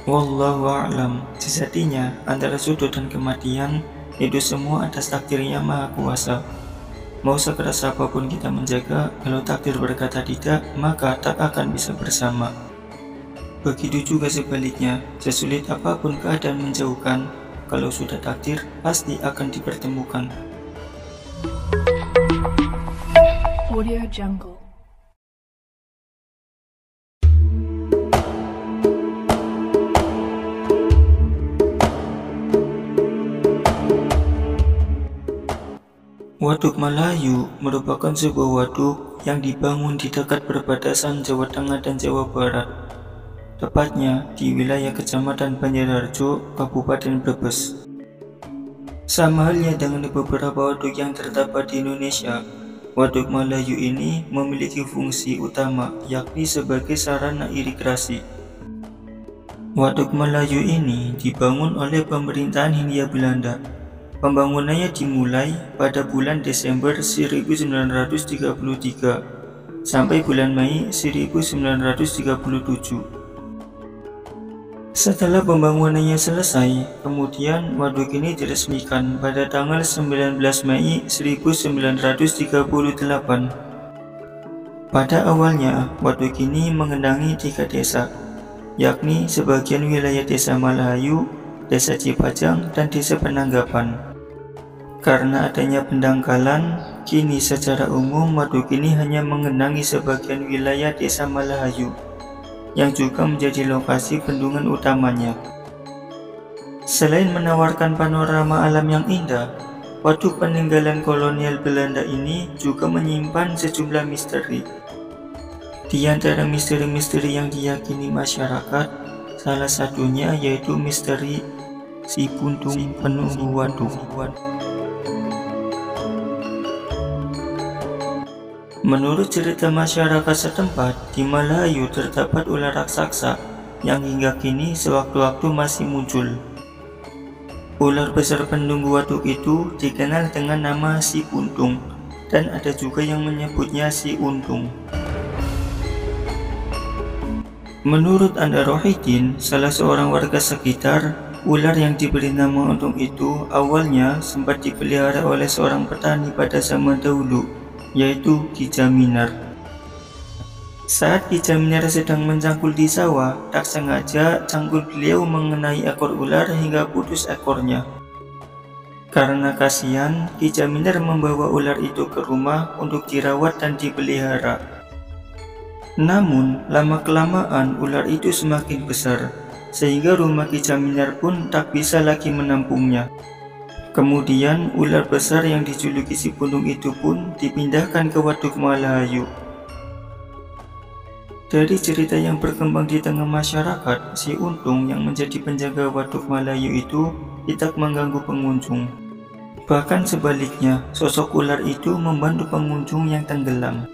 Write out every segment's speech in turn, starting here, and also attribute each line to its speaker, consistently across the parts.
Speaker 1: Wallahu a'lam. Sejatinya, antara sudut dan kematian, itu semua atas takdirnya Maha Kuasa. Mau sekeras apapun kita menjaga, kalau takdir berkata tidak, maka tak akan bisa bersama. Begitu juga sebaliknya, sesulit apapun keadaan menjauhkan, kalau sudah takdir, pasti akan dipertemukan.
Speaker 2: Audio Jungle.
Speaker 1: Waduk Malayu merupakan sebuah waduk yang dibangun di dekat perbatasan Jawa Tengah dan Jawa Barat, tepatnya di wilayah Kecamatan Banjarharjo, Kabupaten Brebes. Sama halnya dengan beberapa waduk yang terdapat di Indonesia, Waduk Malayu ini memiliki fungsi utama, yakni sebagai sarana irigasi. Waduk Malayu ini dibangun oleh pemerintahan Hindia Belanda. Pembangunannya dimulai pada bulan Desember 1933 sampai bulan Mei 1937. Setelah pembangunannya selesai, kemudian waduk ini diresmikan pada tanggal 19 Mei 1938. Pada awalnya, waduk ini mengenangi 3 desa, yakni sebagian wilayah Desa Malayu, Desa Cipajang, dan Desa Penanggapan. Karena adanya pendangkalan, kini secara umum waduk ini hanya mengenangi sebagian wilayah Desa Malayu, yang juga menjadi lokasi bendungan utamanya. Selain menawarkan panorama alam yang indah, waduk peninggalan kolonial Belanda ini juga menyimpan sejumlah misteri. Di antara misteri-misteri yang diyakini masyarakat, salah satunya yaitu misteri si puntung penunggu waduk. Menurut cerita masyarakat setempat, di Malayu terdapat ular raksasa yang hingga kini sewaktu-waktu masih muncul. Ular besar penunggu waduk itu dikenal dengan nama si puntung, dan ada juga yang menyebutnya si untung. Menurut Anda Rohidin, salah seorang warga sekitar, ular yang diberi nama untung itu awalnya sempat dipelihara oleh seorang petani pada zaman dahulu, yaitu Ki Jaminar. Saat Ki Jaminar sedang mencangkul di sawah, tak sengaja cangkul beliau mengenai ekor ular hingga putus ekornya. Karena kasihan, Ki Jaminar membawa ular itu ke rumah untuk dirawat dan dipelihara. Namun, lama-kelamaan ular itu semakin besar, sehingga rumah Ki Jaminar pun tak bisa lagi menampungnya. Kemudian ular besar yang dijuluki si puntung itu pun dipindahkan ke Waduk Malayu. Dari cerita yang berkembang di tengah masyarakat, si untung yang menjadi penjaga Waduk Malayu itu tidak mengganggu pengunjung. Bahkan sebaliknya, sosok ular itu membantu pengunjung yang tenggelam.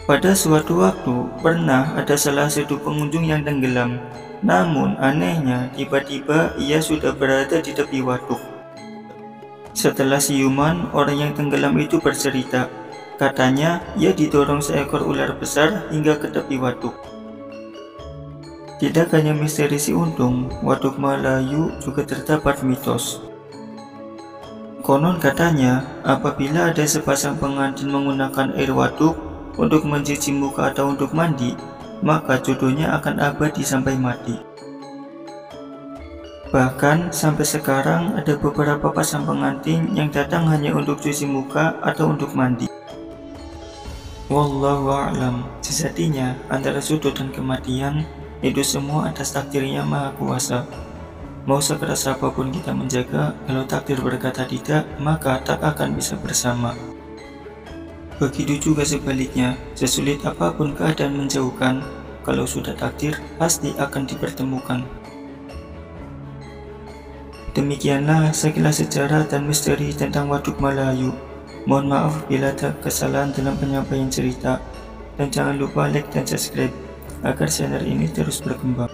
Speaker 1: Pada suatu waktu, pernah ada salah satu pengunjung yang tenggelam. Namun anehnya, tiba-tiba ia sudah berada di tepi waduk. Setelah siuman, orang yang tenggelam itu bercerita. Katanya, ia didorong seekor ular besar hingga ke tepi waduk. Tidak hanya misteri si untung, Waduk Malayu juga terdapat mitos. Konon katanya, apabila ada sepasang pengantin menggunakan air waduk untuk mencuci muka atau untuk mandi, maka jodohnya akan abadi sampai mati. Bahkan sampai sekarang ada beberapa pasang pengantin yang datang hanya untuk cuci muka atau untuk mandi. Wallahu a'lam. Sejatinya antara sudut dan kematian, itu semua atas takdirnya Maha Kuasa. Mau sekeras apapun kita menjaga, kalau takdir berkata tidak, maka tak akan bisa bersama. Begitu juga sebaliknya, sesulit apapun keadaan menjauhkan, kalau sudah takdir, pasti akan dipertemukan. Demikianlah sekilas sejarah dan misteri tentang Waduk Malayu. Mohon maaf bila ada kesalahan dalam penyampaian cerita, dan jangan lupa like dan subscribe agar channel ini terus berkembang.